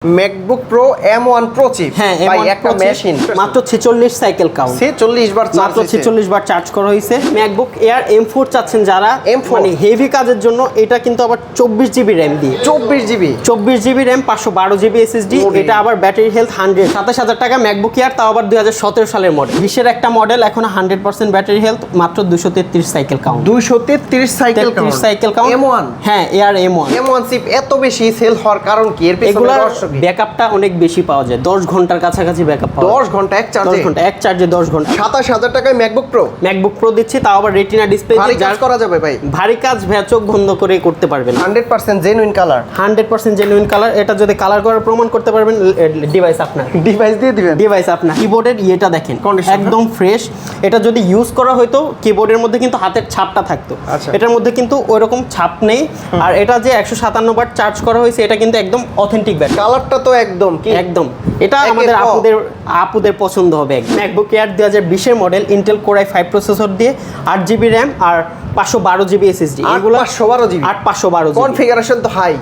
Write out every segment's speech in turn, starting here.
MacBook Pro M1 Pro chip হ্যাঁ ভাই একটা মেশিন মাত্র 46 সাইকেল কাউন্ট 46 বার চার্জ মাত্র 46 বার চার্জ করা হয়েছে MacBook Air M4 চাচ্ছেন যারা M4 মানে হেভি কাজের জন্য এটা কিন্তু আবার 24 জিবি RAM দিয়ে 24 জিবি RAM 512 জিবি SSD এটা আবার ব্যাটারি হেলথ 100 27000 টাকা MacBook Air তাও আবার 2017 সালের মডেল বিশ্বের একটা মডেল এখন 100% ব্যাটারি হেলথ মাত্র 233 cycle count 233 cycle count M1 হ্যাঁ Air M1 চিপ এত বেশি সেল হওয়ার কারণ কি এর পেছনে রহস্য কি ব্যাকআপটা অনেক বেশি পাওয়া যায় 10 ঘন্টার কাছাকাছি ব্যাকআপ পাওয়া 10 ঘন্টা এক চার্জে 10 ঘন্টা 27000 টাকায় MacBook Pro দিচ্ছি তাও আবার রেটিনা ডিসপ্লে ভারী কাজ করা যাবে ভাই ভারী কাজ চোখ বন্ধ করে করতে পারবেন 100% জেনুইন কালার এটা যদি কালার করে প্রমাণ করতে পারবেন ডিভাইস দিয়ে দিবেন কিবোর্ডের ইয়েটা দেখেন একদম ফ্রেশ এটা যদি ইউজ করা হয়তো কিবোর্ডের মধ্যে কিন্তু হাতের ছাপটা থাকতো এটার মধ্যে কিন্তু ওইরকম ছাপ নেই আর এটা যে 157 বার চার্জ করা হয়েছে এটা কিন্তু একদম অথেন্টিক ব্যাটারি কালারটা তো একদম এটা আমাদের আপুদের পছন্দ হবে MacBook Air 2020 এর model Intel Core i5 processor দিয়ে 8GB RAM আর 512GB SSD এগুলো 512GB কনফিগারেশন তো হাই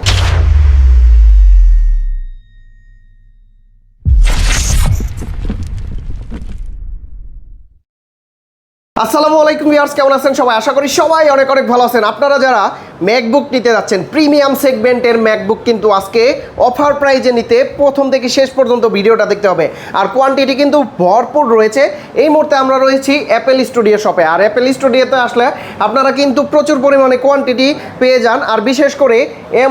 আসসালামু আলাইকুম ভিউয়ার্স কেমন আছেন সবাই আশা করি সবাই অনেক ভালো আছেন আপনারা যারা ম্যাকবুক নিতে যাচ্ছেন প্রিমিয়াম সেগমেন্টের ম্যাকবুক কিন্তু আজকে অফার প্রাইজে নিতে প্রথম থেকে শেষ পর্যন্ত ভিডিওটা দেখতে হবে আর কোয়ান্টিটি কিন্তু ভরপুর রয়েছে এই মুহূর্তে আমরা রয়েছি অ্যাপেল স্টুডিও শপে আর অ্যাপেল স্টুডিওতে আসলে আপনারা কিন্তু প্রচুর পরিমাণে কোয়ান্টিটি পেয়ে যান আর বিশেষ করে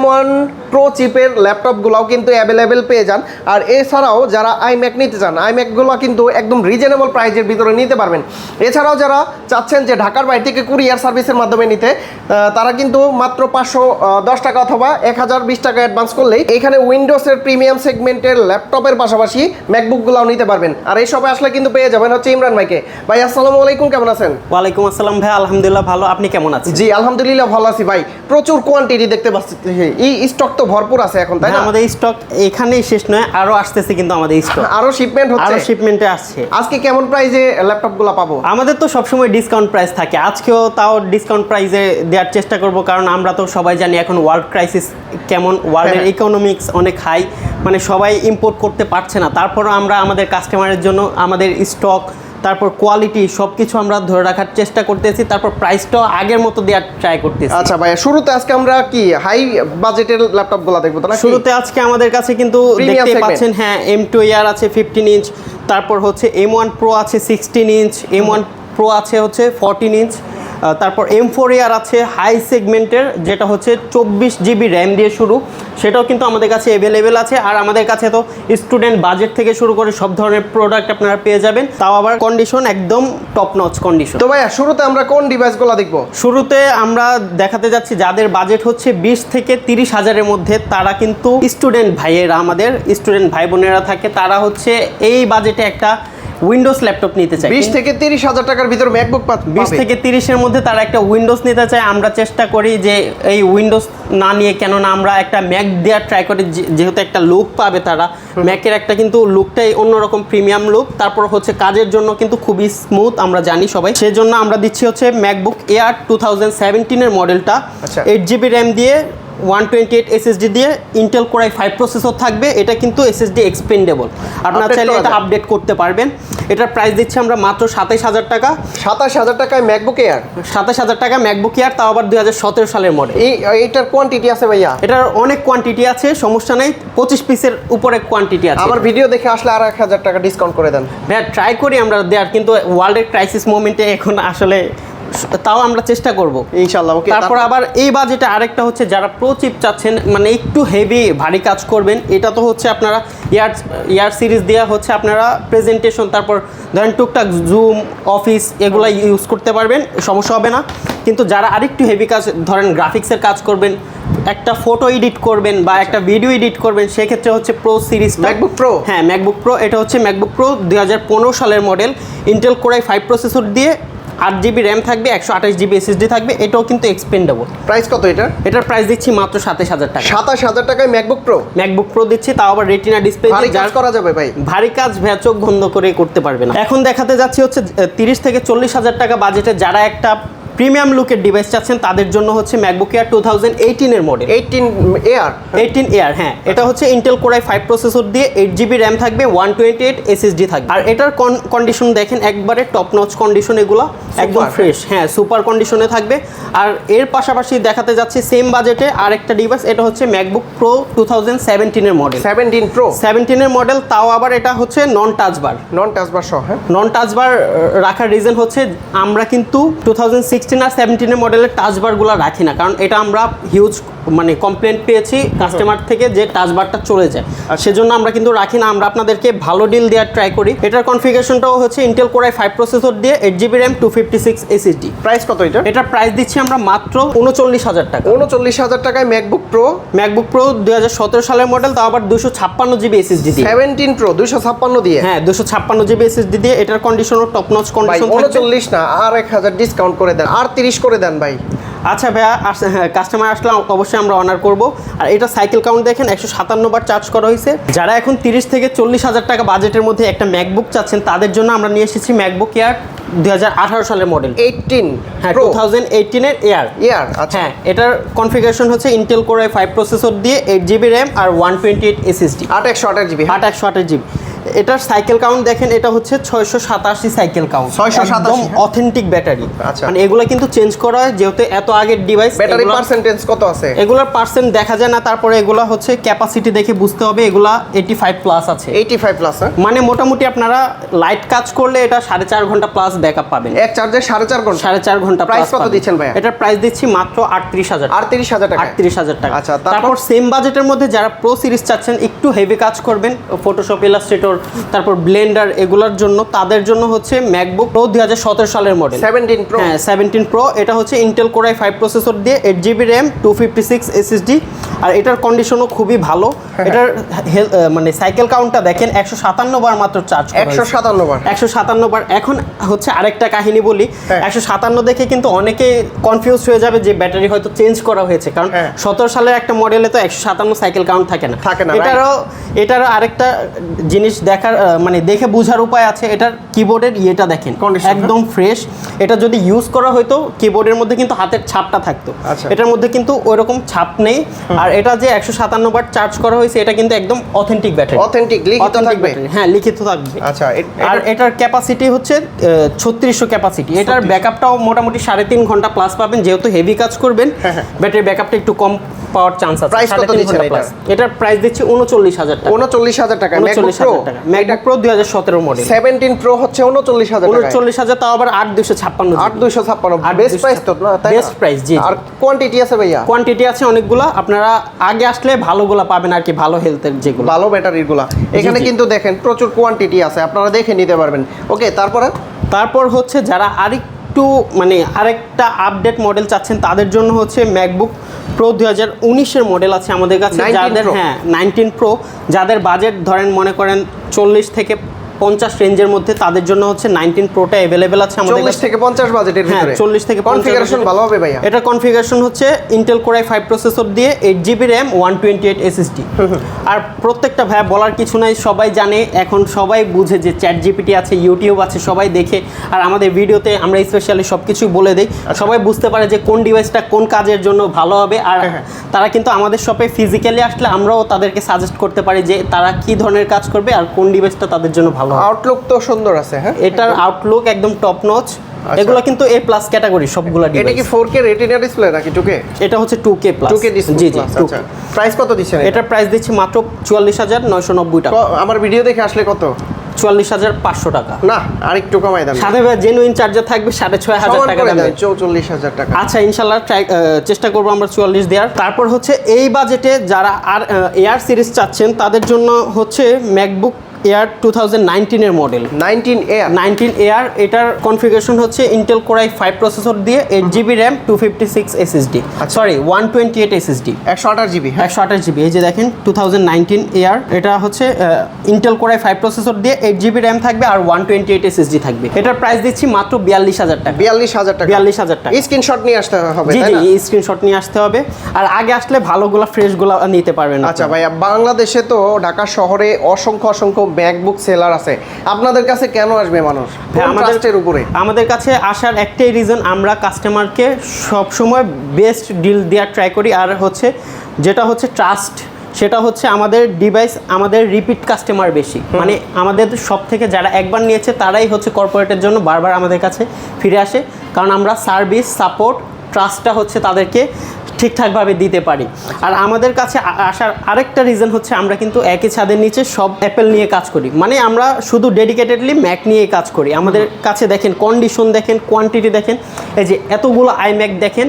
M1 Pro চিপের ল্যাপটপগুলোও কিন্তু অ্যাভেলেবেল পেয়ে যান আর এছাড়াও যারা iMac নিতে চান iMacগুলো কিন্তু একদম রিজনেবল প্রাইজের ভিতরে নিতে পারবেন এছাড়াও যারা চাচ্ছেন যে ঢাকার বাইরে থেকে কুরিয়ার সার্ভিসের মাধ্যমে নিতে তারা কিন্তু মাত্র 510 টাকা অথবা 1020 টাকা অ্যাডভান্স করলেই এখানে উইন্ডোজের প্রিমিয়াম সেগমেন্টের ল্যাপটপের পাশাপাশি ম্যাকবুকগুলোও নিতে পারবেন আর এই শপে আসলে কিন্তু পেয়ে যাবেন হচ্ছে ইমরান ভাইকে ভাই আসসালামু আলাইকুম কেমন আছেন ওয়ালাইকুম আসসালাম ভাই আলহামদুলিল্লাহ ভালো আপনি কেমন আছেন জি আলহামদুলিল্লাহ ভালো আছি ভাই প্রচুর কোয়ান্টিটি দেখতে পাচ্ছি এই স্টক তো ভরপুর আছে এখন তাই না আমাদের স্টক এখানেই শেষ নয় আরো আসতেছে কিন্তু আমাদের স্টক আরো শিপমেন্ট হচ্ছে আরো শিপমেন্টে আসছে আজকে কেমন প্রাইসে ল্যাপটপগুলো পাবো আমাদের তো সবসময় ডিসকাউন্ট প্রাইস থাকে আজকেও তাও ডিসকাউন্ট প্রাইসে দেওয়ার চেষ্টা করব কারণ আমরা তো সবাই জানি এখন ওয়ার্ল্ড ক্রাইসিস কেমন ওয়ার্ল্ডের ইকোনমিক্স অনেক হাই মানে সবাই ইম্পোর্ট করতে পারছে না তারপরও আমরা আমাদের কাস্টমারের জন্য আমাদের স্টক তারপর কোয়ালিটি সবকিছু আমরা ধরে রাখার চেষ্টা করতেছি তারপর প্রাইসটাও আগের মতো দেওয়ার ট্রাই করতেছি আচ্ছা ভাই শুরুতে আজকে আমরা কি হাই বাজেটের ল্যাপটপগুলো দেখবো না শুরুতে আজকে আমাদের কাছে কিন্তু দেখতে পাচ্ছেন হ্যাঁ M2 Air আছে 15 ইঞ্চ তারপর হচ্ছে M1 Pro আছে 16 ইঞ্চ M1 Pro আছে হচ্ছে 14 ইঞ্চ তারপর M4 Air আছে হাই সেগমেন্টের যেটা হচ্ছে 24GB RAM দিয়ে শুরু সেটাও কিন্তু আমাদের কাছে অ্যাভেলেবেল আছে আর আমাদের কাছে তো স্টুডেন্ট বাজেট থেকে শুরু করে সব ধরনের প্রোডাক্ট আপনারা পেয়ে যাবেন তাও আবার কন্ডিশন একদম টপ নচ কন্ডিশন তো ভাইয়া শুরুতে আমরা কোন ডিভাইসগুলো দেখবো শুরুতে আমরা দেখাতে যাচ্ছি যাদের বাজেট হচ্ছে 20 থেকে 30 হাজারের মধ্যে তারা কিন্তু স্টুডেন্ট ভাইয়েরা আমাদের স্টুডেন্ট ভাই বোনেরা থাকে তারা হচ্ছে এই বাজেটে একটা উইন্ডোজ ল্যাপটপ নিতে চায় 20 থেকে 30 হাজার টাকার ভিতর ম্যাকবুক পাবে 20 থেকে 30 এর মধ্যে তারা একটা উইন্ডোজ নিতে চায় আমরা চেষ্টা করি যে এই উইন্ডোজ না নিয়ে কেননা আমরা একটা ম্যাক দেওয়ার ট্রাই করি যেহেতু একটা লুক পাবে তারা ম্যাকের একটা কিন্তু লুকটাই অন্যরকম প্রিমিয়াম লুক তারপর হচ্ছে কাজের জন্য কিন্তু খুবই স্মুথ আমরা জানি সবাই সেজন্য আমরা দিচ্ছি হচ্ছে ম্যাকবুক এয়ার 2017 এর মডেলটা 8GB RAM দিয়ে 128 SSD দিয়ে Intel Core i5 প্রসেসর থাকবে এটা কিন্তু SSD এক্সপেন্ডেবল আপনারা চাইলে এটা আপডেট করতে পারবেন এটার প্রাইস দিচ্ছি আমরা মাত্র 27000 টাকা 27000 টাকায় MacBook Air 27000 টাকা MacBook Air তাও আবার 2017 সালের মডেল এইটার কোয়ান্টিটি আছে ভাইয়া এটার অনেক কোয়ান্টিটি আছে সমস্যা নাই 25 পিসের উপরে কোয়ান্টিটি আছে আমার ভিডিও দেখে আসলে আর 1000 টাকা ডিসকাউন্ট করে দেন ভাই ট্রাই করি আমরা দেওয়ার কিন্তু ওয়ার্ল্ডের ক্রাইসিস মোমেন্টে এখন আসলে তাও আমরা চেষ্টা করব ইনশাআল্লাহ ওকে তারপর আবার এই বাজেটে আরেকটা হচ্ছে যারা প্রো চিপ চাচ্ছেন মানে একটু হেভি ভারী কাজ করবেন এটা তো হচ্ছে আপনারা ইয়ার সিরিজ দেওয়া হচ্ছে আপনারা প্রেজেন্টেশন তারপর ধরেন টুকটাক জুম অফিস এগুলো ইউজ করতে পারবেন সমস্যা হবে না কিন্তু যারা আরেকটু হেভি কাজ ধরেন গ্রাফিক্সের কাজ করবেন একটা ফটো এডিট করবেন বা একটা ভিডিও এডিট করবেন সেক্ষেত্রে হচ্ছে প্রো সিরিজ ম্যাকবুক প্রো হ্যাঁ ম্যাকবুক প্রো এটা হচ্ছে ম্যাকবুক প্রো 2015 সালের model Intel Core i5 processor দিয়ে 8GB RAM থাকবে 128GB SSD থাকবে এটাও কিন্তু এক্সপেন্ডেবল প্রাইস কত এটার প্রাইস দিচ্ছি মাত্র 27000 টাকা 27000 টাকায় MacBook Pro দিচ্ছি তাও আবার রেটিনা ডিসপ্লে ভারী কাজ করা যাবে ভাই ভারী কাজ চোখ বন্ধ করে করতে পারবে না এখন দেখাতে যাচ্ছি হচ্ছে 30 থেকে 40 হাজার টাকা বাজেটে যারা একটা প্রিমিয়াম লুকের ডিভাইস চাচ্ছেন তাদের জন্য হচ্ছে ম্যাকবুক এয়ার 2018 এর মডেল 18 এয়ার 18 এয়ার, হ্যাঁ এটা হচ্ছে ইন্টেল কোর i5 প্রসেসর দিয়ে 8GB র্যাম থাকবে, 128 SSD থাকবে। আর এটার কন্ডিশন দেখেন একবারে টপ নচ কন্ডিশন, এগুলো একদম ফ্রেশ, হ্যাঁ সুপার কন্ডিশনে থাকবে। আর এর পাশাপাশি দেখাতে যাচ্ছে সেম বাজেটে আরেকটা ডিভাইস, এটা হচ্ছে ম্যাকবুক প্রো 2017 এর মডেল, 17 প্রো 17 এর মডেল, তাও আবার এটা হচ্ছে নন টাচ বার। নন টাচ বার সহ, হ্যাঁ নন টাচ বার রাখার রিজন হচ্ছে আমরা কিন্তু 2016 আর 17 এর মডেলের টাচ বারগুলো রাখি না, কারণ এটা আমরা হিউজ মানে কমপ্লেন্ট পেয়েছি কাস্টমার থেকে যে টাচ বারটা চলে যায়, সেজন্য আমরা কিন্তু রাখি না। আমরা আপনাদেরকে ভালো ডিল দেওয়ার ট্রাই করি। এটার কনফিগারেশনটাও হচ্ছে ইন্টেল কোর i5 প্রসেসর দিয়ে 8GB র্যাম 256 SSD। প্রাইস কত এটা? এটার প্রাইস দিচ্ছি আমরা মাত্র 39,000 টাকা। 39,000 টাকায় ম্যাকবুক প্রো, ম্যাকবুক প্রো 2017 সালের মডেল, তাও আবার 256GB SSD দিয়ে। 17 প্রো 256 দিয়ে, হ্যাঁ 256GB SSD দিয়ে। এটার কন্ডিশনও টপ নচ ভাই কন্ডিশন। 39 না, আর 1000 ডিসকাউন্ট করে দেন, আর 30 করে দেন ভাই। আচ্ছা ভাইয়া, হ্যাঁ কাস্টমার আসলে অবশ্যই আমরা অনার করব। আর এটা সাইকেল কাউন্ট দেখেন 157 বার চার্জ করা হয়েছে। যারা এখন 30 থেকে 40,000 টাকা বাজেটের মধ্যে একটা ম্যাকবুক চাচ্ছেন তাদের জন্য আমরা নিয়ে এসেছি ম্যাকবুক এয়ার 2018 সালের মডেল, 18 হ্যাঁ প্রো 2018 এর এয়ার। আচ্ছা হ্যাঁ এটার কনফিগারেশন হচ্ছে ইন্টেল কোর i5 প্রসেসর দিয়ে 8GB র্যাম আর 128 SSD, 128GB, 128GB। এটার সাইকেল কাউন্ট দেখেন, এটা হচ্ছে 687 সাইকেল কাউন্ট, 687, একদম অথেন্টিক ব্যাটারি। আচ্ছা। মানে এগুলো কিন্তু চেঞ্জ করা হয় যেহেতু এত আগের ডিভাইস। ব্যাটারি পার্সেন্টেজ কত আছে? এগুলোর পার্সেন্ট দেখা যায় না, তারপরে এগুলো হচ্ছে ক্যাপাসিটি দেখে বুঝতে হবে, এগুলা 85 প্লাস আছে। 85 প্লাস, হ্যাঁ মানে মোটামুটি আপনারা লাইট কাজ করলে এটা 4.5 ঘন্টা প্লাস ব্যাকআপ পাবেন। এক চার্জে 4.5 ঘন্টা। 4.5 ঘন্টা প্রাইস কত দিচ্ছেন ভাইয়া? এটার প্রাইস দিচ্ছি মাত্র 38,000। 38,000 টাকা, 38,000 টাকা। আচ্ছা, তারপর সেম বাজেটের মধ্যে যারা প্রো সিরিজ চাচ্ছেন, একটু হেভি কাজ করবেন, ফটোশপ, ইলাস্ট্রেটর, তারপর ব্লেন্ডার, এগুলোর জন্য তাদের জন্য হচ্ছে ম্যাকবুক প্রো 2017 সালের মডেল, 17 প্রো, হ্যাঁ 17 প্রো। এটা হচ্ছে ইন্টেল কোর i5 প্রসেসর দিয়ে 8GB র্যাম 256 SSD। আর এটার কন্ডিশনও খুবই ভালো। এটার মানে সাইকেল কাউন্টটা দেখেন 157 বার মাত্র চার্জ, 157 বার, 157 বার। এখন হচ্ছে আরেকটা কাহিনী বলি, হ্যাঁ। 157 দেখে কিন্তু অনেকে কনফিউজ হয়ে যাবে যে ব্যাটারি হয়তো চেঞ্জ করা হয়েছে, কারণ হ্যাঁ। 17 সালের একটা মডেলে তো 157 সাইকেল কাউন্ট থাকে না। এটারও আরেকটা জিনিস দেখার মানে দেখে বোঝার উপায় আছে। এটার কিবোর্ডের ইয়েটা দেখেন Condition, একদম ফ্রেশ। এটা যদি ইউজ করা হতো কিবোর্ডের মধ্যে কিন্তু হাতের ছাপটা থাকতো, আচ্ছা। এটার মধ্যে কিন্তু ওইরকম ছাপ নেই। আর এটা যে 157 বার চার্জ করা হয়েছে, এটা কিন্তু একদম অথেন্টিক ব্যাটারি, অথেন্টিক লিখিত থাকবে, হ্যাঁ লিখিত থাকবে। আচ্ছা আর এটার ক্যাপাসিটি হচ্ছে 3600 ক্যাপাসিটি। এটার ব্যাকআপটাও মোটামুটি 3.5 ঘন্টা প্লাস পাবেন, যেহেতু হেভি কাজ করবেন ব্যাটারি ব্যাকআপটা একটু কম পাওয়ার চান্স আছে। প্রাইস কত দিচ্ছেন এটা? এটার প্রাইস দিচ্ছি 39,000 টাকা। 39,000 টাকা MacBook pro, MacBook pro 2017 model, 17 pro হচ্ছে 39,000 টাকা, 39,000, তাও আবার 8256, 8256, বেস্ট প্রাইস তো না? তাই বেস্ট প্রাইস, জি। আর কোয়ান্টিটি আছে ভাইয়া? কোয়ান্টিটি আছে অনেকগুলো, আপনারা আগে আসলে ভালোগুলো পাবেন আর কি, ভালো হেলথের যেগুলো, ভালো ব্যাটারিগুলো এখানে কিন্তু দেখেন প্রচুর কোয়ান্টিটি আছে, আপনারা দেখে নিতে পারবেন। ওকে, তারপর হচ্ছে যারা আরেকটু মানে আরেকটা আপডেট মডেল চাচ্ছেন তাদের জন্য হচ্ছে ম্যাকবুক প্রো 2019 এর মডেল আছে আমাদের কাছে, 19 যাদের Pro। হ্যাঁ 19 প্রো, যাদের বাজেট ধরেন মনে করেন 40 থেকে 50 রেঞ্জের মধ্যে, তাদের জন্য হচ্ছে 19 প্রোটা अवेलेबल আছে আমাদের 40 কাছে। থেকে 50 বাজেটের হ্যাঁ ভিতরে, 40 থেকে 50 কনফিগারেশন ভালো হবে ভাইয়া? এটা কনফিগারেশন হচ্ছে ইন্টেল কোর i5 প্রসেসর দিয়ে 8GB র্যাম 128 SSD। আর প্রত্যেকটা ভাইয়া বলার কিছু নাই, সবাই জানে এখন, সবাই বুঝে যে চ্যাট জিপিটি আছে, ইউটিউব আছে, সবাই দেখে। আর আমাদের ভিডিওতে আমরা স্পেশালি সব কিছু বলে দিই, সবাই বুঝতে পারে যে কোন ডিভাইসটা কোন কাজের জন্য ভালো হবে। আর তারা কিন্তু আমাদের শপে ফিজিক্যালি আসলে আমরাও তাদেরকে সাজেস্ট করতে পারি যে তারা কি ধরনের কাজ করবে আর কোন ডিভাইসটা তাদের জন্য ভালো হবে। আউটলুক তো সুন্দর আছে, হ্যাঁ এটার আউটলুক একদম টপ নচ। এগুলো কিন্তু A+ ক্যাটাগরি সবগুলো ডিভাইস। এটা কি 4K রেটিনা ডিসপ্লে নাকি 2K? এটা হচ্ছে 2K+। 2K ডিসপ্লে, জি জি। আচ্ছা প্রাইস কত দিচ্ছেন? এটার প্রাইস দিচ্ছি মাত্র 44,990 টাকা। আমার ভিডিও দেখে আসলে কত? 44,500 টাকা। না, আরেকটু কমাই দেন। সাথে ভাই জেনুইন চার্জার থাকবে 6,500 টাকা দামে। 44,000 টাকা। আচ্ছা ইনশাআল্লাহ চেষ্টা করবো আমরা 44 দেওয়ার। তারপর হচ্ছে এই বাজেটে যারা আর এয়ার সিরিজ চাচ্ছেন তাদের জন্য হচ্ছে ম্যাকবুক এয়ার 2019 এর মডেল, 19 এয়ার। এটার কনফিগারেশন হচ্ছে ইন্টেল কোর i5 প্রসেসর দিয়ে 8GB RAM 256 SSD, sorry 128 SSD, 128GB, 128GB। এই যে দেখেন 2019 এয়ার, এটা হচ্ছে ইন্টেল কোর i5 প্রসেসর দিয়ে 8GB র্যাম থাকবে আর 128 SSD থাকবে। এটার প্রাইস দিচ্ছি মাত্র 42,000 টাকা। 42,000 টাকা, 42,000 টাকা। স্ক্রিনশট নিয়ে আসতে হবে, জি তাই জি, না? এই স্ক্রিনশট নিয়ে আসতে হবে। আর আগে আসলে ভালোগুলা ফ্রেশগুলা নিতে পারবেন। আচ্ছা ভাইয়া, বাংলাদেশে তো ঢাকা শহরে অসংখ্য ম্যাকবুক সেলার আছে, আপনাদের কাছে কেন আসবে মানুষ? ট্রাস্টের উপরে আমাদের কাছে আসার একটাই রিজন, আমরা কাস্টমারকে সবসময় বেস্ট ডিল দেওয়ার ট্রাই করি। আর হচ্ছে যেটা হচ্ছে ট্রাস্ট, সেটা হচ্ছে আমাদের ডিভাইস, আমাদের রিপিট কাস্টমার বেশি, মানে আমাদের সব থেকে যারা একবার নিয়েছে তারাই হচ্ছে কর্পোরেটের জন্য বারবার আমাদের কাছে ফিরে আসে, কারণ আমরা সার্ভিস সাপোর্ট ট্রাস্টটা হচ্ছে তাদেরকে ঠিকঠাকভাবে দিতে পারি। আর আমাদের কাছে আসার আরেকটা রিজন হচ্ছে আমরা কিন্তু একই ছাদের নিচে সব অ্যাপেল নিয়ে কাজ করি, মানে আমরা শুধু ডেডিকেটেডলি ম্যাক নিয়ে কাজ করি। আমাদের কাছে দেখেন কন্ডিশন দেখেন, কোয়ান্টিটি দেখেন, এই যে এতগুলো আইম্যাক দেখেন,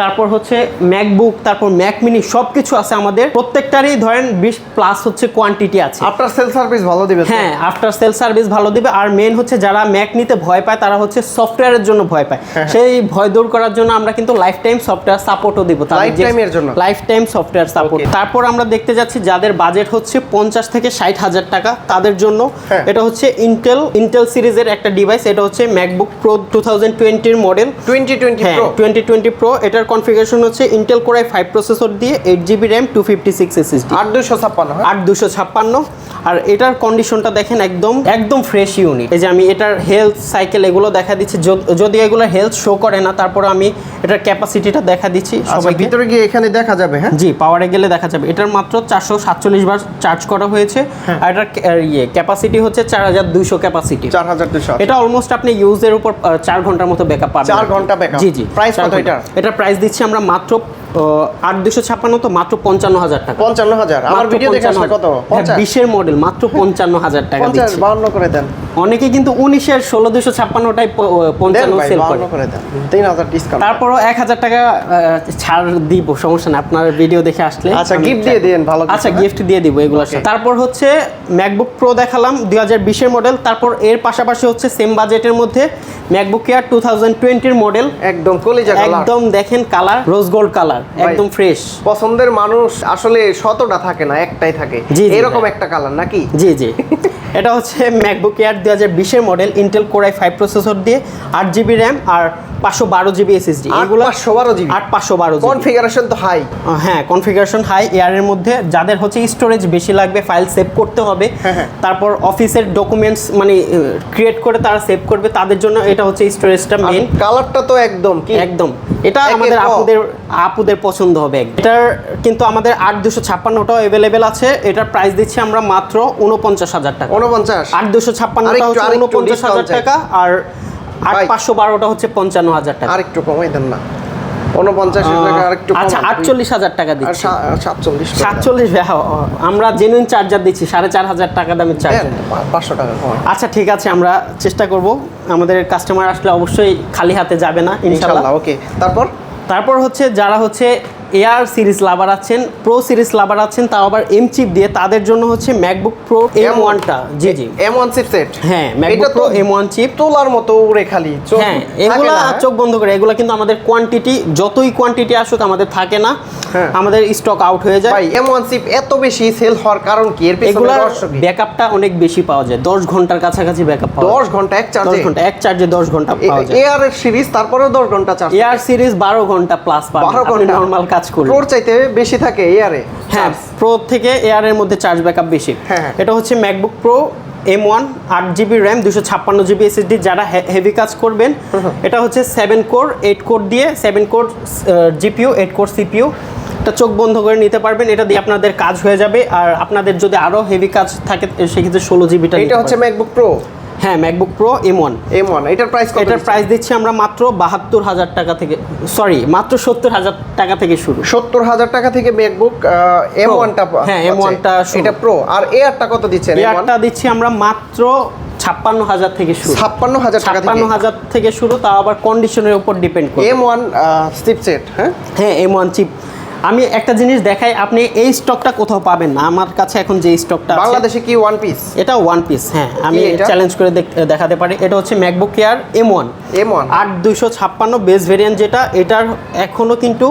তারপর হচ্ছে ম্যাকবুক, তারপর ম্যাক মিনি, সব কিছু আছে আমাদের। প্রত্যেকটারই ধরেন 20+ হচ্ছে কোয়ান্টিটি আছে। আফটার সেল সার্ভিস ভালো দিবে? হ্যাঁ, আফটার সেল সার্ভিস ভালো দিবে। আর মেন হচ্ছে যারা ম্যাক নিতে ভয় পায় তারা হচ্ছে সফটওয়্যারের জন্য ভয় পায়, সেই ভয় দূর করার জন্য আমরা কিন্তু লাইফ টাইম সফটওয়্যার সাপোর্টও দিব, লাইফ টাইম সফটওয়্যার সাপোর্ট। তারপর আমরা দেখতে যাচ্ছি যাদের বাজেট হচ্ছে 50 থেকে 60,000 টাকা, তাদের জন্য এটা হচ্ছে ইন্টেল সিরিজের একটা ডিভাইস। এটা হচ্ছে ম্যাকবুক প্রো 2020 মডেল, 2020 প্রো। এটার কনফিগারেশন হচ্ছে ইন্টেল কোর i5 প্রসেসর দিয়ে 8GB র্যাম 256 SSD 8256। আর এটার কন্ডিশনটা দেখেন একদম ফ্রেশ ইউনিট। এই যে আমি এটার হেলথ সাইকেল এগুলো দেখা দিচ্ছি, যদি এগুলো হেলথ শো করে না, তারপর আমি এটার ক্যাপাসিটিটা দেখা দিচ্ছি সবাই। ভিতরে গিয়ে এখানে দেখা যাবে? হ্যাঁ জি, পাওয়ারে গেলে দেখা যাবে। এটার মাত্র 447 বার চার্জ করা হয়েছে। আর এটার ক্যাপাসিটি হচ্ছে 4200 ক্যাপাসিটি। 4200। এটা অলমোস্ট আপনি ইউজের উপর 4 ঘন্টার মতো ব্যাকআপ পাবেন। 4 ঘন্টা ব্যাকআপ? জি। প্রাইস কত এটার? এটা প্রাইস দিচ্ছি আমরা মাত্র 8256, তো মাত্র 55,000 টাকা। 55,000? আমার ভিডিও দেখে আসলে কত? 20 মডেল মাত্র 55,000 টাকা দিচ্ছি। 52 করে দেন। অনেকে কিন্তু 19-এর 16256টাই 55 সেল করে দেন। 3000 ডিসকাউন্ট। তারপরও 1000 টাকা ছাড় দিব, সমস্যা না, আপনার ভিডিও দেখে আসলে। আচ্ছা, গিফট দিয়ে দেন ভালো। আচ্ছা, গিফট দিয়ে দিব এগুলোর সাথে। তারপর হচ্ছে ম্যাকবুক প্রো দেখালাম 2020 মডেল। তারপর এর পাশাপাশি হচ্ছে সেম বাজেটের মধ্যে ম্যাকবুক এয়ার 2020 মডেল, একদম কলিজা কালার, একদম দেখেন কালার রোজ গোল্ড কালার, একদম ফ্রেশ। পছন্দের মানুষ আসলে শতটা থাকে না, একটাই থাকে, এরকম একটা কালার নাকি? জি এটা হচ্ছে MacBook air 2020 model, Intel core i5 processor দিয়ে 8GB র্যাম আর 512GB SSD। এগুলো 512GB, 512GB। কনফিগারেশন তো হাই। হ্যাঁ, কনফিগারেশন হাই। এয়ারের মধ্যে যাদের হচ্ছে স্টোরেজ বেশি লাগবে, ফাইল সেভ করতে হবে, তারপর অফিসের ডকুমেন্টস মানে ক্রিয়েট করে তারা সেভ করবে, তাদের জন্য এটা হচ্ছে স্টোরেজটা মেইন। কালারটা তো একদম এটা আমাদের আপুদের পছন্দ হবে। এটার কিন্তু আমাদের 8256টাও अवेलेबल আছে। এটার প্রাইস দিচ্ছি আমরা মাত্র 49,000 টাকা। 49? 8256টা হচ্ছে 49,000 টাকা, আর 8512টা হচ্ছে 55,000 টাকা। আর একটু কমাই দেন না, 49 টাকা আর একটু কম। আচ্ছা, 48,000 টাকা দিচ্ছি। 47 আমরা জেনুইন চার্জার দিচ্ছি, 4,500 টাকা দামের চার্জার, 500 টাকা কম। আচ্ছা ঠিক আছে, আমরা চেষ্টা করব। আমাদের কাস্টমার আসলে অবশ্যই খালি হাতে যাবে না ইনশাআল্লাহ। ওকে। তারপর হচ্ছে যারা হচ্ছে এয়ার সিরিজ লাভার আছেন, প্রো সিরিজ লাভার আছেন, তাও আবার এম চিপ দিয়ে, তাদের জন্য হচ্ছে ম্যাকবুক প্রো M1টা। জি M1 চিপসেট। হ্যাঁ, ম্যাকবুক প্রো M1 চিপ, তোলার মতো উড়ে খালি। হ্যাঁ, এগুলা চোখ বন্ধ করে, এগুলা কিন্তু আমাদের কোয়ান্টিটি, যতই কোয়ান্টিটি আসুক আমাদের থাকে না, আমাদের স্টক আউট হয়ে যায়। ভাই, M1 চিপ এত বেশি সেল হওয়ার কারণ কি? এর পেছনে রহস্য কি? ব্যাকআপটা অনেক বেশি পাওয়া যায়, 10 ঘন্টার কাছাকাছি ব্যাকআপ পাওয়া যায়। 10 ঘন্টা এক চার্জে? 10 ঘন্টা পাওয়া যায়। এয়ার সিরিজ তারপরেও 10 ঘন্টা চার্জ? এয়ার সিরিজ 12 ঘন্টা প্লাস পাবেন, 12 ঘন্টা নরমাল কাজ করলে। প্রোর চাইতে বেশি থাকে এয়ারে? হ্যাঁ, প্রো থেকে এয়ারের মধ্যে চার্জ ব্যাকআপ বেশি। এটা হচ্ছে MacBook pro M1, 8GB RAM 256GB SSD। যারা হেভি কাজ করবেন, এটা হচ্ছে 7 কোর 8 কোর দিয়ে, 7 কোর GPU 8 কোর CPU। এটা চোখ বন্ধ করে নিতে পারবেন, এটা দিয়ে আপনাদের কাজ হয়ে যাবে। আর আপনাদের যদি আরো হেভি কাজ থাকে সেক্ষেত্রে 16GB। এটা হচ্ছে ম্যাকবুক প্রো? হ্যাঁ, ম্যাকবুক প্রো M1। এটার প্রাইস কত? এটার প্রাইস দিচ্ছি আমরা মাত্র 72,000 টাকা থেকে, মাত্র 70,000 টাকা থেকে শুরু। 70,000 টাকা থেকে ম্যাকবুক M1টা? হ্যাঁ, M1টা এটা প্রো। আর এয়ারটা কত দিচ্ছেন? এয়ারটা দিচ্ছি আমরা মাত্র 56,000 থেকে শুরু। 56,000 টাকা থেকে? 56,000 থেকে শুরু, তাও আবার কন্ডিশনের উপর ডিপেন্ড করে। M1 chipset? হ্যাঁ, M1 চিপ। আমি একটা জিনিস দেখাই, আপনি এই স্টকটা কোথাও পাবেন না। আমার কাছে এখন যে স্টকটা আছে বাংলাদেশে কি ওয়ান পিস? এটা ওয়ান পিস। হ্যাঁ, আমি চ্যালেঞ্জ করে দেখাতে পারি। এটা হচ্ছে MacBook air M1 8256 base variant, যেটা এটার এখনো কিন্তু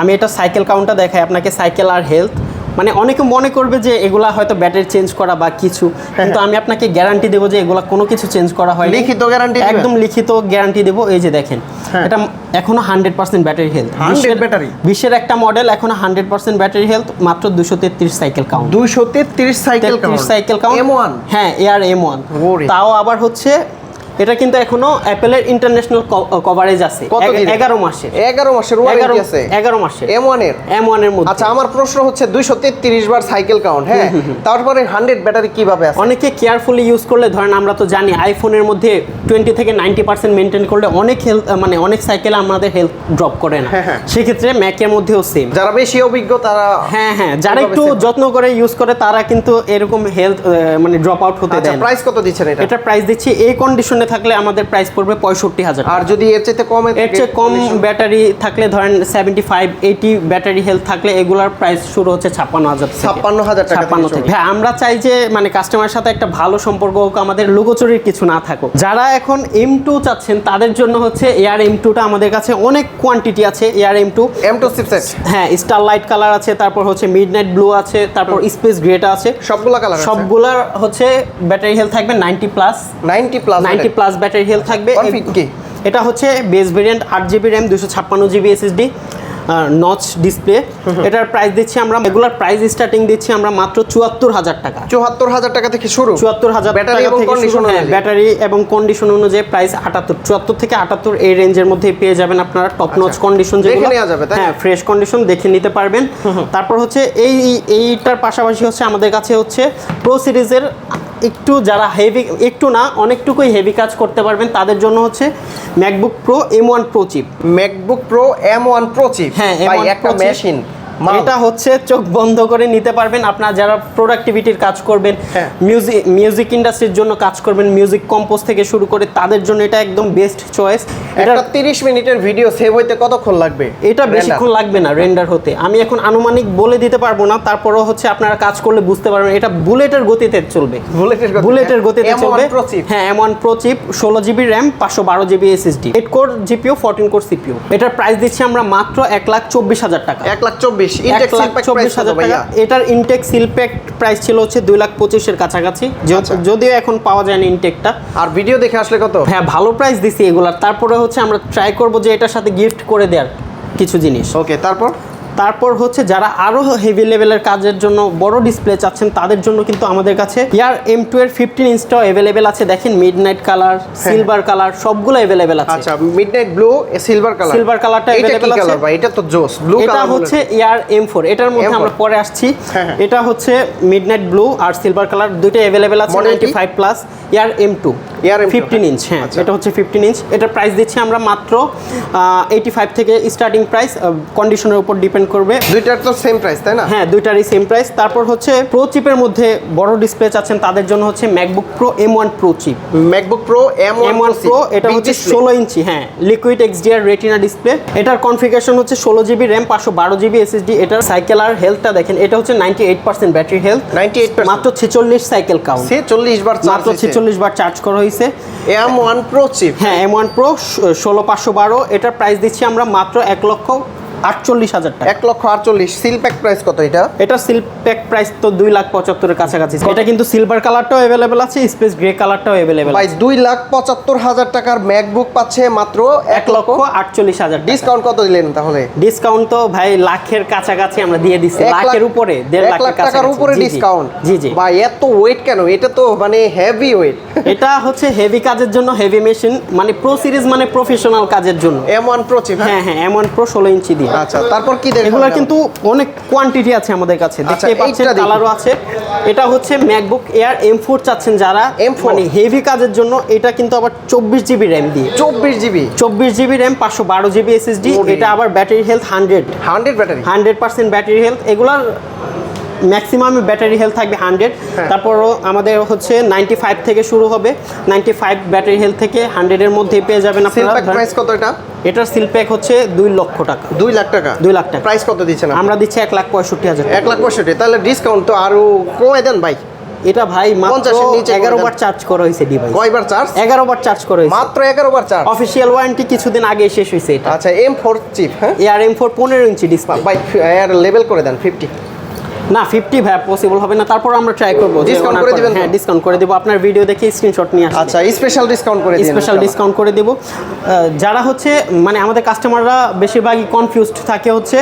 আমি এটা সাইকেল কাউন্টটা দেখাই আপনাকে, সাইকেল আর হেলথ মানে অনেকে মনে করবে যে এগুলা হয়তো ব্যাটারি চেঞ্জ করা বা কিছু, কিন্তু আমি আপনাকে গ্যারান্টি দেবো যে এগুলা কোনো কিছু চেঞ্জ করা হয় লিখিত গ্যারান্টি একদম লিখিত গ্যারান্টি দেবো। এই যে দেখেন এটা এখনো 100% ব্যাটারি হেলথ, 100 ব্যাটারি, বিশ্বের একটা মডেল এখনো 100% ব্যাটারি হেলথ, মাত্র 233 cycle count, 233 cycle count M1, হ্যাঁ এয়ার M1। তাও আবার হচ্ছে এটা কিন্তু এখনো অ্যাপেলের ইন্টারন্যাশনাল কভারেজ আছে 11 মাসের 11 ওয়ারেন্টি আছে 11 মাসের M1 এর মধ্যে। আচ্ছা, আমার প্রশ্ন হচ্ছে 233 বার সাইকেল কাউন্ট, হ্যাঁ, তারপরে 100 ব্যাটারি কিভাবে আছে? অনেকে কেয়ারফুলি ইউজ করলে, ধরেন আমরা তো জানি আইফোনের মধ্যে 20 থেকে 90% মেনটেন করলে অনেক হেলথ, মানে অনেক সাইকেল আমাদের হেলথ ড্রপ করে না, সেক্ষেত্রে ম্যাকের মধ্যেও সেম। যারা বেশি অভিজ্ঞ তারা, হ্যাঁ যারা একটু যত্ন করে ইউজ করে তারা কিন্তু এরকম হেলথ মানে ড্রপ আউট হতে দেয় না। প্রাইস কত দিচ্ছেন এটা? এটা প্রাইস দিচ্ছি এই কন্ডিশনে থাকলে আমাদের প্রাইস পড়বে 65,000। আর যদি এর চাইতে কম, এর চেয়ে কম ব্যাটারি থাকলে, ধরেন 75-80 ব্যাটারি হেলথ থাকলে এগুলার প্রাইস শুরু হচ্ছে 56,000 টাকা থেকে। হ্যাঁ, আমরা চাই যে মানে কাস্টমারের সাথে একটা ভালো সম্পর্ক হোক, আমাদের লুকোচুরির কিছু না থাকুক। যারা এখন M2 চাচ্ছেন তাদের জন্য হচ্ছে এয়ার M2টা আমাদের কাছে অনেক কোয়ান্টিটি আছে। এয়ার M2 চিপসেট, হ্যাঁ, স্টারলাইট কালার আছে, তারপর হচ্ছে মিডনাইট ব্লু আছে, তারপর স্পেস গ্রেটা আছে, সবগুলা কালার আছে। সবগুলার হচ্ছে ব্যাটারি হেলথ থাকবে 90 প্লাস ব্যাটারি হেলথ থাকবে। এটা হচ্ছে base variant, 8GB RAM, 256GB SSD, notch display. এটার প্রাইস দিচ্ছি আমরা, রেগুলার প্রাইস স্টার্টিং দিচ্ছি আমরা মাত্র 74,000 টাকা। 74,000 টাকা থেকে শুরু, 74,000 টাকা থেকে শুরু। হ্যাঁ, ব্যাটারি এবং কন্ডিশন অনুযায়ী প্রাইস 74 থেকে 78 এই রেঞ্জের মধ্যে পেয়ে যাবেন আপনারা। টপ নচ কন্ডিশন যেগুলো, হ্যাঁ ফ্রেশ কন্ডিশন দেখে নিতে পারবেন। তারপর হচ্ছে এইটার পাশাপাশি হচ্ছে আমাদের কাছে হচ্ছে প্রো সিরিজের একটু যারা হেভি, একটু না অনেকটুকুই হেভি কাজ করতে পারবেন তাদের জন্য হচ্ছে MacBook pro M1 pro chip. MacBook pro M1 pro chip, হ্যাঁ একটা মেশিন। এটা হচ্ছে চোখ বন্ধ করে নিতে পারবেন। আপনারা যারা প্রোডাক্টিভিটির কাজ করবেন, মিউজিক ইন্ডাস্ট্রির জন্য কাজ করবেন, মিউজিক কম্পোজ থেকে শুরু করে তাদের জন্য এটা একদম বেস্ট চয়েস। এটা 30 মিনিটের ভিডিও সেভ হইতে কতক্ষণ লাগবে? এটা বেশিক্ষণ লাগবে না রেন্ডার হতে, আমি এখন আনুমানিক বলে দিতে পারবো না, তারপরও হচ্ছে আপনারা কাজ করলে বুঝতে পারবেন। এটা বুলেটের গতিতে চলবে, বুলেটের গতিতে চলবে। হ্যাঁ, M1 pro chip, 16GB RAM, 512GB SSD, 8 core GPU, 14 core CPU। এটার প্রাইস দিচ্ছি আমরা মাত্র 1,24,000 টাকা। 1,24,000 টাকা। এটার ইনটেক সিল প্যাক প্রাইস ছিল হচ্ছে 2,25,000 এর কাছাকাছি, যদিও এখন পাওয়া যায় না ইনটেকটা। আর ভিডিও দেখে আসলে কত? হ্যাঁ, ভালো প্রাইস দিছি এগুলার। তারপরে হচ্ছে আমরা ট্রাই করব যে এটার সাথে গিফট করে দেওয়ার কিছু জিনিস। ওকে, তারপর হচ্ছে যারা আরো হেভি লেভেলের কাজের জন্য বড় ডিসপ্লে চাচ্ছেন তাদের জন্য কিন্তু আমাদের কাছে এয়ার M2 এর 15 ইঞ্চটাও अवेलेबल আছে। দেখেন মিডনাইট কালার, সিলভার কালার সবগুলো अवेलेबल আছে। আচ্ছা, মিডনাইট ব্লু, সিলভার কালারটা अवेलेबल আছে। ভাই এটা তো জোস ব্লু কালার। এটা হচ্ছে এয়ার M4, এটার মধ্যে আমরা পরে আসছি। এটা হচ্ছে মিডনাইট ব্লু আর সিলভার কালার দুটোই अवेलेबल আছে। 95 প্লাস এয়ার M2 15 ইঞ্চ। হ্যাঁ, এটা হচ্ছে 15 ইঞ্চ। এটার প্রাইস দিচ্ছি আমরা মাত্র 85 থেকে স্টার্টিং প্রাইস, কন্ডিশনের উপর ডিপেন্ড করবে। দুইটার তো সেম প্রাইস, তাই না? হ্যাঁ, দুইটারই সেম প্রাইস। তারপর হচ্ছে প্রো চিপের মধ্যে বড় ডিসপ্লে চাচ্ছেন তাদের জন্য হচ্ছে MacBook pro M1 pro chip. MacBook pro M1 pro, এটা হচ্ছে 16 ইঞ্চি, হ্যাঁ লিকুইড XDR রেটিনা ডিসপ্লে। এটার কনফিগারেশন হচ্ছে 16GB RAM, 512GB SSD। এটার সাইকেল আর হেলথটা দেখেন, এটা হচ্ছে 98% ব্যাটারি হেলথ, 98%, মাত্র 46 সাইকেল কাউন্ট, 46 বার চার্জ, মাত্র 46 বার চার্জ করা হয়েছে। M1 প্রো চিপ, হ্যাঁ M1 প্রো 16512। এটার প্রাইস দিচ্ছি আমরা মাত্র 1,48,000 টাকা। 1,48,000। সিল প্যাক প্রাইস কত এটা? এটা সিল প্যাক প্রাইস তো 2,75,000 এর কাছাকাছি। এটা কিন্তু সিলভার কালারটাও अवेलेबल আছে, স্পেস গ্রে কালারটাও अवेलेबल ভাই 2,75,000 টাকার ম্যাকবুক পাচ্ছে মাত্র 1,48,000। ডিসকাউন্ট কত দিলেন তাহলে? ডিসকাউন্ট তো ভাই লাখের কাছাকাছি আমরা দিয়ে দিচ্ছি, লাখের উপরে, 1.5 লাখ টাকার উপরে ডিসকাউন্ট। জি ভাই এত ওয়েট কেন? এটা তো মানে হেভি ওয়েট। এটা হচ্ছে হেভি কাজের জন্য, হেভি মেশিন, মানে প্রো সিরিজ মানে প্রফেশনাল কাজের জন্য। M1 প্রো চিপ, হ্যাঁ M1 প্রো 16 ইঞ্চি দিয়ে। আচ্ছা, তারপর কি দেখেন? এগুলোর কিন্তু অনেক কোয়ান্টিটি আছে আমাদের কাছে, দেখতে পাচ্ছেন কালারও আছে। এটা হচ্ছে ম্যাকবুক এয়ার M4 চাচ্ছেন যারা, মানে হেভি কাজের জন্য। এটা কিন্তু আবার 24GB RAM দিয়ে, 24GB RAM, 512GB SSD। এটা আবার battery health 100 battery, 100% battery health. এগুলার ম্যাক্সিমাম ব্যাটারি হেলথ থাকবে 100। তারপরও আমাদের হচ্ছে 95 থেকে শুরু হবে, 95 ব্যাটারি হেলথ থেকে 100 এর মধ্যে পেয়ে যাবেন আপনারা। প্রাইস কত এটা? এটার সিল প্যাক হচ্ছে 2 লক্ষ টাকা। 2 লাখ টাকা। প্রাইস কত দিচ্ছেন? আমরা দিচ্ছি 1,65,000। 1,65,000। তাহলে ডিসকাউন্ট তো আরো কমাই দেন ভাই। এটা ভাই মাত্র 11 বার চার্জ করা হয়েছে ডিভাইস। কয়বার চার্জ? 11 বার চার্জ করা হয়েছে, মাত্র 11 বার চার্জ। অফিশিয়াল ওয়ারেন্টি কিছুদিন আগে শেষ হয়েছে এটা। আচ্ছা, M4 চিপ, হ্যাঁ এয়ার M4 15 ইঞ্চি ডিসপ্লে। ভাই এর লেভেল করে দেন 50। না 50 ভাই পসিবল হবে না, তারপর আমরা ট্রাই করব। ডিসকাউন্ট করে দিবেন? হ্যাঁ ডিসকাউন্ট করে দেব, আপনার ভিডিও দেখে স্ক্রিনশট নিয়ে আসবেন। আচ্ছা, স্পেশাল ডিসকাউন্ট করে দিবেন। স্পেশাল ডিসকাউন্ট করে দেব। যারা হচ্ছে মানে আমাদের কাস্টমাররা বেশিরভাগই কনফিউজড থাকে হচ্ছে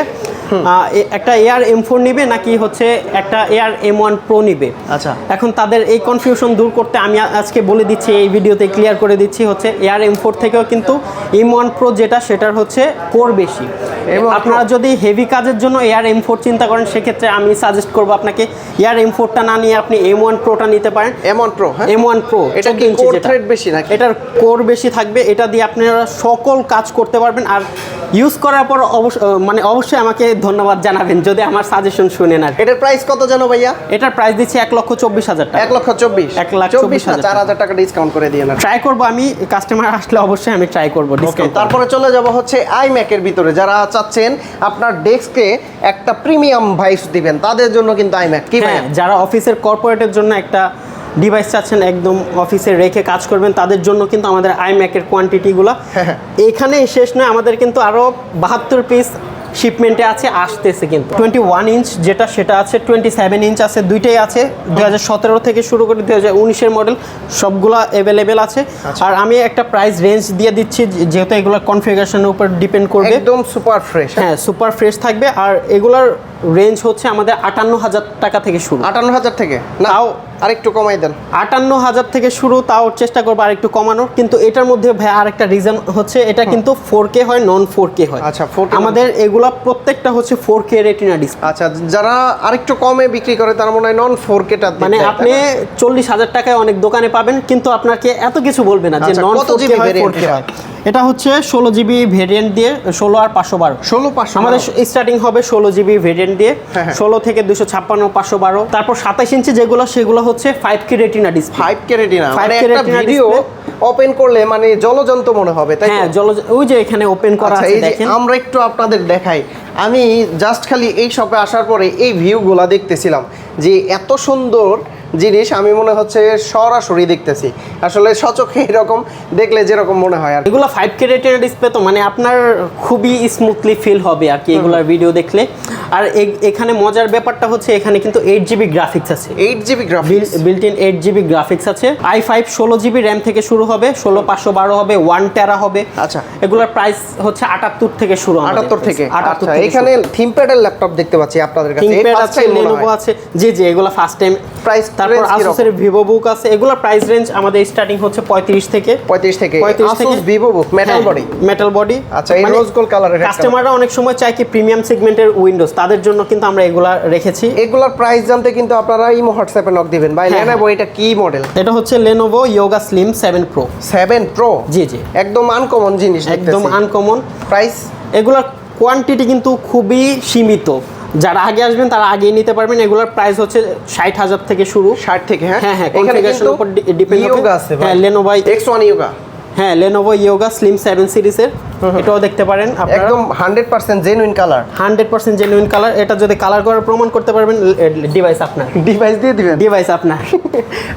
একটা এয়ার M4 নিবে নাকি হচ্ছে একটা এয়ার M1 Pro নিবে। আচ্ছা, এখন তাদের এই কনফিউশন দূর করতে আমি আজকে বলে দিচ্ছি, এই ভিডিওতে ক্লিয়ার করে দিচ্ছি হচ্ছে এয়ার M4 থেকেও কিন্তু M1 Pro যেটা সেটার হচ্ছে কোর বেশি। আপনারা যদি হেভি কাজের জন্য এয়ার M4 চিন্তা করেন সেক্ষেত্রে আমি সাজেস্ট করব আপনাকে এয়ার M4টা না নিয়ে আপনি M1 Proটা নিতে পারেন। M1 Pro, হ্যাঁ M1 Pro এটা কি কোর থ্রেড বেশি নাকি? এটার কোর বেশি থাকবে, এটা দিয়ে আপনারা সকল কাজ করতে পারবেন। আর ইউজ করার পর অবশ্যই আমাকে ধন্যবাদ জানাবেন যদি আমার সাজেশন শুনেন। আর এটার প্রাইস কত জানো ভাইয়া? এটার প্রাইস দিচ্ছি 1,24,000 টাকা। 1,24,000 1,24,000 4,000 টাকা ডিসকাউন্ট করে দিয়ে না। ট্রাই করব আমি, কাস্টমার আসলে অবশ্যই আমি ট্রাই করব ডিসকাউন্ট। তারপরে চলে যাব হচ্ছে iMac এর ভিতরে, যারা চাচ্ছেন আপনার ডেস্কে একটা প্রিমিয়াম ভাইবস দিবেন তাদের জন্য কিন্তু iMac কি ভাই? হ্যাঁ, যারা অফিসের কর্পোরেটের জন্য একটা ডিভাইস চাচ্ছেন একদম অফিসে রেখে কাজ করবেন তাদের জন্য কিন্তু আমাদের iMac এর কোয়ান্টিটিগুলো এখানেই শেষ নয়, আমাদের কিন্তু আরও 72 পিস শিপমেন্টে আছে, আসতেছে কিন্তু 21 ইঞ্চ যেটা সেটা আছে, 27 ইঞ্চ আছে, দুইটাই আছে। 2017 থেকে শুরু করে 2019-এর মডেল সবগুলো অ্যাভেলেবেল আছে। আর আমি একটা প্রাইস রেঞ্জ দিয়ে দিচ্ছি যেহেতু এগুলো কনফিগারেশনের উপর ডিপেন্ড করবে। একদম সুপার ফ্রেশ। হ্যাঁ সুপার ফ্রেশ থাকবে। আর এগুলার রেঞ্জ হচ্ছে আমাদের 58,000 টাকা থেকে শুরু। 58,000 থেকে না, তাও আরেকটু কমাই দেন। 58,000 থেকে শুরু, তাও চেষ্টা করবো আর একটু কমানোর। কিন্তু এটার মধ্যে ভাই আরেকটা রিজন হচ্ছে এটা কিন্তু 4K হয়, নন 4K হয়। আচ্ছা, 4K আমাদের এগুলা প্রত্যেকটা হচ্ছে 4K রেটিনা ডিসপ্লে। আচ্ছা, যারা আরেকটু কমে বিক্রি করে তারা মনে হয় নন 4K টা মানে আপনি 40,000 টাকায় অনেক দোকানে পাবেন কিন্তু আপনাকে এত কিছু বলবে না যে নন 4K হয় 4K হয়। এটা হচ্ছে 16GB ভেরিয়েন্ট দিয়ে 16 আর 512। 16/512 আমাদের স্টার্টিং হবে 16GB ভেরিয়েন্ট দিয়ে, 16 থেকে 256 512। তারপর 27 ইঞ্চি যেগুলো সেগুলো হচ্ছে 5K retina display. 5K retina, 5K মানে একটা রেটিনা ভিডিও ওপেন করলে মানে জলজন্ত মনে হবে, তাই তো? হ্যাঁ ওই যে এখানে ওপেন করা আছে দেখেন। আমরা একটু আপনাদের দেখাই। আমি জাস্ট খালি এই শপে আসার পরে এই ভিউগুলা দেখতেছিলাম যে এত সুন্দর জিনিস আমি মনে হচ্ছে সরাসরি দেখতেছি, আসলে সচক্ষে এরকম দেখলে যেরকম মনে হয়। আর এগুলো 5K রেটিনা ডিসপ্লে তো মানে আপনার খুবই স্মুথলি ফিল হবে আর কি এগুলার ভিডিও দেখলে। আর এখানে মজার ব্যাপারটা হচ্ছে এখানে কিন্তু 8GB গ্রাফিক্স আছে। 8GB graphics, built in 8GB graphics আছে। i5 16GB র্যাম থেকে শুরু হবে, 16/512 হবে, 1 টেরা হবে। আচ্ছা, এগুলোর প্রাইস হচ্ছে 78 থেকে শুরু। 78 থেকে। 78 আচ্ছা, থেকে এখানে থিমপ্যাডের ল্যাপটপ দেখতে পাচ্ছি আপনাদের কাছে। থিংকপ্যাড আছে, Lenovo আছে। জি এগুলো ফার্স্ট টাইম। প্রাইস তারপর Asus এর VivoBook আছে। এগুলোর প্রাইস রেঞ্জ আমাদের স্টার্টিং হচ্ছে 35 থেকে। 35 থেকে Asus VivoBook metal body. Metal body. আচ্ছা, এই রোজ গোল্ড কালারের কাস্টমাররা অনেক সময় চায় কি প্রিমিয়াম সেগমেন্টের উইন্ডোজ, তাদের জন্য কিন্তু আমরা এগুলা রেখেছি। এগুলার প্রাইস জানতে কিন্তু আপনারা ইমো হোয়াটসঅ্যাপে নক দিবেন ভাই। Lenovo এটা কি মডেল? এটা হচ্ছে Lenovo Yoga Slim 7 Pro। 7 Pro? জি একদম আনকমন জিনিস, একদম আনকমন। প্রাইস এগুলার কোয়ান্টিটি কিন্তু খুবই সীমিত, যারা আগে আসবেন তারা আগেই নিতে পারবেন। এগুলোর প্রাইস হচ্ছে 60,000 থেকে শুরু। 60 থেকে? হ্যাঁ কনফিগারেশনের উপর ডিপেন্ড করে। হ্যাঁ Lenovo X1 Yoga। হ্যাঁ Lenovo Yoga Slim 7 সিরিজের, এটাও দেখতে পারেন আপনারা। একদম 100% জেনুইন কালার। 100% genuine colour. এটা যদি কালার করে প্রমাণ করতে পারবেন ডিভাইস আপনার। ডিভাইস দিয়ে দিবেন? ডিভাইস আপনার।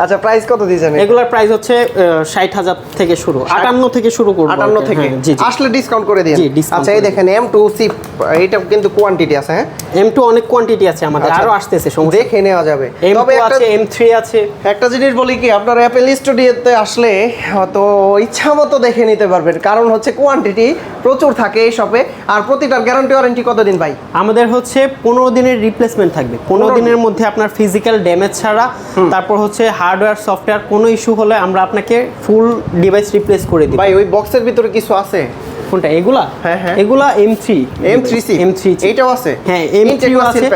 আচ্ছা, প্রাইস কত দিয়েছেন? এগুলোর প্রাইস হচ্ছে 60,000 থেকে শুরু, 58 থেকে শুরু করব। 58 থেকে? জি আসলে ডিসকাউন্ট করে দিন। আচ্ছা, এই দেখেন M2C, এটা কিন্তু কোয়ান্টিটি আছে। হ্যাঁ M2 অনেক কোয়ান্টিটি আছে আমাদের, আরো আসতেছে, দেখে নেওয়া যাবে। তবে আছে M3 আছে। একটা জিনিস বলি কি, আপনার অ্যাপল স্টুডিওতে আসলে তো ইচ্ছা মতো দেখে নিতে পারবেন, কারণ হচ্ছে কোয়ান্টিটি প্রচুর থাকে এই শপে। আর প্রতিটার গ্যারান্টি ওয়ারেন্টি কতদিন ভাই? আমাদের হচ্ছে 15 দিনের রিপ্লেসমেন্ট থাকবে। 15 দিনের মধ্যে আপনার ফিজিক্যাল ড্যামেজ ছাড়া, তারপর হচ্ছে হার্ডওয়্যার সফটওয়্যার কোনো ইস্যু হলে আমরা আপনাকে ফুল ডিভাইস রিপ্লেস করে দিই। ভাই ওই বক্সের ভিতরে কিছু আছে? কোনটা? এগুলা? হ্যাঁ এগুলা M3 M3 এইটাও আছে? হ্যাঁ M3 আছে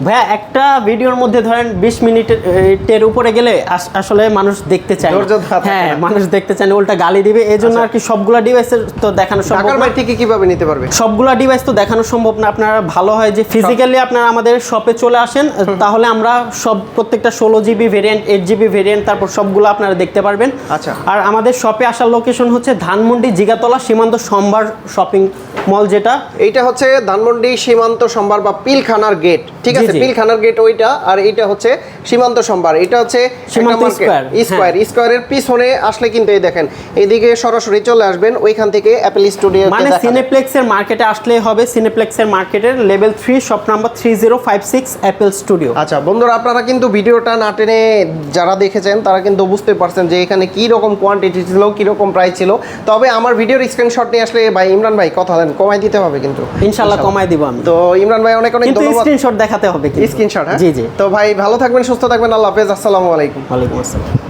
ভাইয়া। একটা ভিডিওর মধ্যে ধরেন 20 মিনিটের উপরে গেলে আসলে মানুষ দেখতে চায় না। হ্যাঁ মানুষ দেখতে চায় না, উল্টা গালি দিবে। এজন্য আর কি সবগুলা ডিভাইসের তো দেখানো সম্ভব না। ঢাকার বাইরে থেকে কিভাবে নিতে পারবে? সবগুলা ডিভাইস তো দেখানো সম্ভব না। আপনারা ভালো হয় যে ফিজিক্যালি আপনারা আমাদের শপে চলে আসেন, তাহলে আমরা প্রত্যেকটা 16GB ভেরিয়েন্ট, 8GB ভেরিয়েন্ট, তারপর সবগুলো আপনারা দেখতে পারবেন। আচ্ছা, আর আমাদের শপে আসার লোকেশন হচ্ছে ধানমন্ডি জিগাতলা সীমান্ত সম্ভার শপিং মল যেটা, এইটা হচ্ছে ধানমন্ডি সীমান্ত সম্ভার বা পিলখানার গেট, ঠিক জি, আছে, জি। পিলখানার গেট ওইটা, আর এইটা হচ্ছে সীমান্ত সম্ভার, এটা হচ্ছে সীমান্ত স্কয়ার, স্কয়ার, স্কয়ারের পিছনে আসলে কিন্তু এই দেখেন এইদিকে সরাসরি চলে আসবেন, ওইখান থেকে অ্যাপেল স্টুডিও মানে সিনেপ্লেক্সের মার্কেটে আসলেই হবে, সিনেপ্লেক্সের মার্কেটের level 3 shop number 3056 Apple studio. আচ্ছা বন্ধুরা, আপনারা কিন্তু ভিডিওটা না টেনে যারা দেখেছেন তারা কিন্তু বুঝতে পারছেন যে এখানে কি রকম কোয়ান্টিটি ছিল, কি রকম প্রাইস ছিল। তবে আমার ভিডিওর স্ক্রিনশট নিয়ে আসলে ভাই ইমরান ভাই কথা দেন, কমাই দিতে হবে কিন্তু ইনশাআল্লাহ কমাই দিব আমি। তো ইমরান ভাই অনেক অনেক কিন্তু ধন্যবাদ। স্ক্রিনশট দেখাতে হবে কিন্তু। স্ক্রিনশট, হ্যাঁ জি জি। তো ভাই ভালো থাকবেন, সুস্থ থাকবেন, আল্লাহ হাফেজ, আসসালামু আলাইকুম। ওয়ালাইকুম আসসালাম।